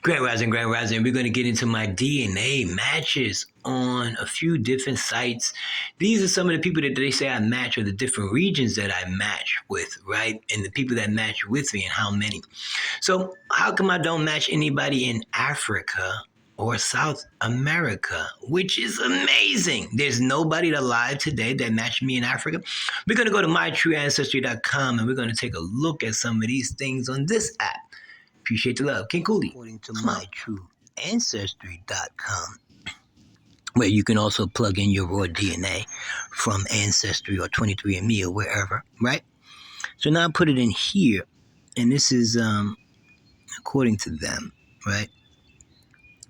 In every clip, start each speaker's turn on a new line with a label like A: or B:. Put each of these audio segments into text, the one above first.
A: Grand Rising. We're going to get into my DNA matches on a few different sites. These are some of the people that they say I match, or the different regions that I match with, right? And the people that match with me and how many. So, how come I don't match anybody in Africa or South America, which is amazing? There's nobody alive today that matched me in Africa. We're going to go to mytrueancestry.com and we're going to take a look at some of these things on this app. Appreciate the love. King Cooley. According to mytrueancestry.com, where you can also plug in your raw DNA from Ancestry or 23andMe or wherever, right? So now I put it in here, and this is according to them, right?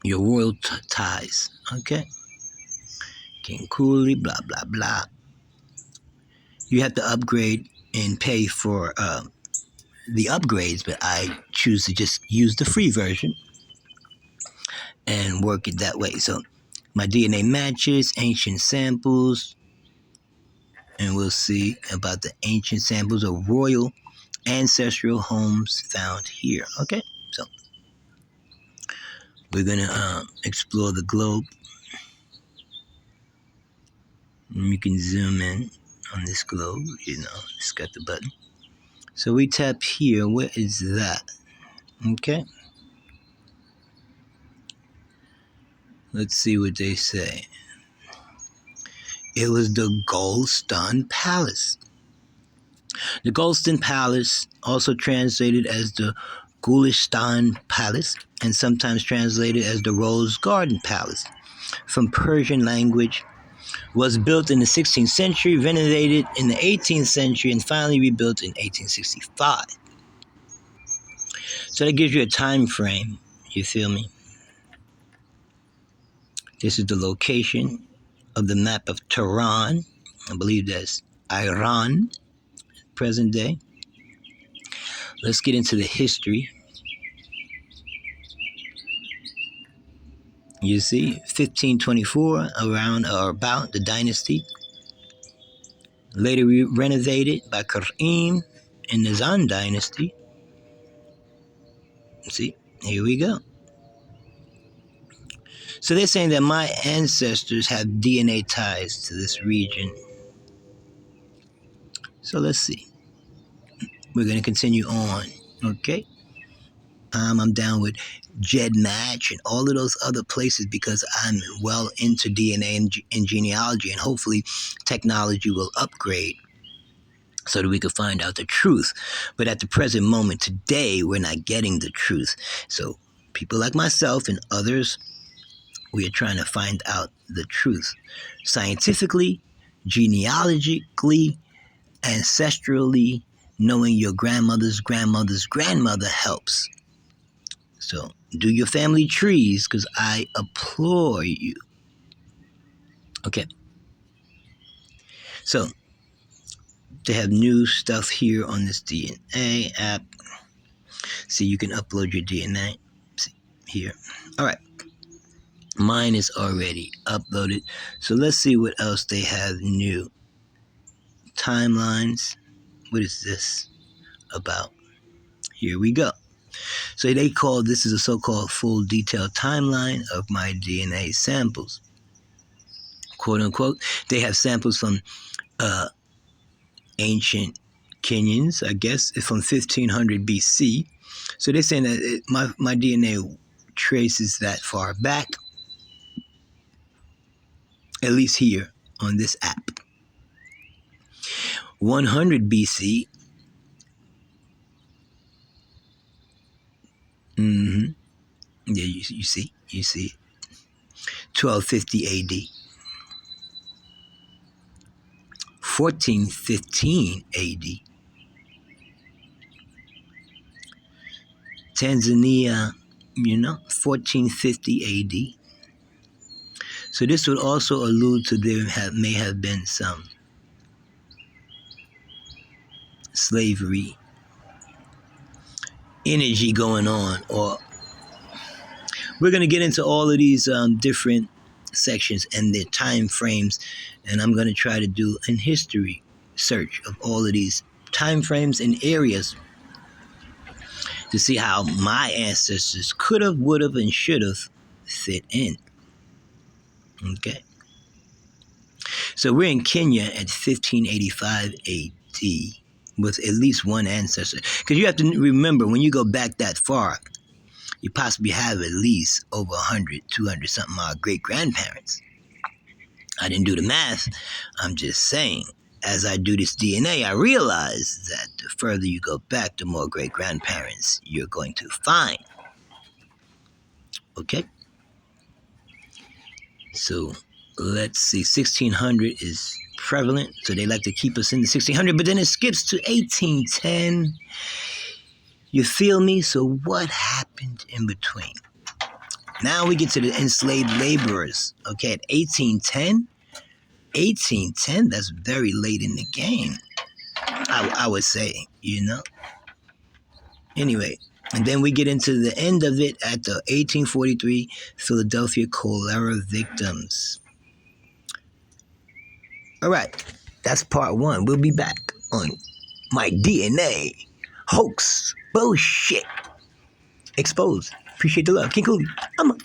A: Your royal ties, okay? King Cooley, blah, blah, blah. You have to upgrade and pay for the upgrades, but I choose to just use the free version and work it that way. So my DNA matches, ancient samples, and we'll see about the ancient samples of royal ancestral homes found here. Okay, so we're gonna explore the globe. You can zoom in on this globe, it's got the button. So we tap here. Where is that? Okay. Let's see what they say. It was the Goldston Palace. The Goldston Palace, also translated as the Gulistan Palace, and sometimes translated as the Rose Garden Palace, from Persian language, was built in the 16th century, renovated in the 18th century, and finally rebuilt in 1865. So that gives you a time frame, you feel me? This is the location of the map of Tehran. I believe that's Iran, present day. Let's get into the history. You see, 1524, around or about the dynasty. Later renovated by Karim in the Zan dynasty. See, here we go. So they're saying that my ancestors have DNA ties to this region. So let's see. We're going to continue on, okay? I'm down with GEDmatch and all of those other places because I'm well into DNA and genealogy, and hopefully technology will upgrade so that we can find out the truth. But at the present moment, today, we're not getting the truth. So people like myself and others, we are trying to find out the truth. Scientifically, genealogically, ancestrally, knowing your grandmother's grandmother's grandmother helps. So do your family trees, because I implore you. Okay. So they have new stuff here on this DNA app. See, you can upload your DNA. See, here. All right. Mine is already uploaded. So let's see what else they have new. Timelines. What is this about? Here we go. So they call this is a so-called full detailed timeline of my DNA samples. Quote unquote. They have samples from ancient Kenyans, I guess, from 1500 BC. So they're saying that my DNA traces that far back, at least here on this app. 100 BC. Mm-hmm. Yeah, you see. 1250 AD. 1415 AD. Tanzania, 1450 AD. So this would also allude to there may have been some slavery energy going on, or we're going to get into all of these different sections and their time frames, and I'm going to try to do an history search of all of these time frames and areas to see how my ancestors could have, would have, and should have fit in. Okay? So we're in Kenya at 1585 AD with at least one ancestor. Because you have to remember, when you go back that far, you possibly have at least over 100, 200 something odd great grandparents. I didn't do the math. I'm just saying, as I do this DNA, I realize that the further you go back, the more great grandparents you're going to find. Okay? So let's see, 1600 is prevalent, so they like to keep us in the 1600, but then it skips to 1810. You feel me? So what happened in between? Now we get to the enslaved laborers. Okay, at 1810, that's very late in the game, I would say, you know? Anyway, and then we get into the end of it at the 1843 Philadelphia cholera victims. All right, that's part one. We'll be back on my DNA hoax bullshit exposed. Appreciate the love. King Cooley. I'm a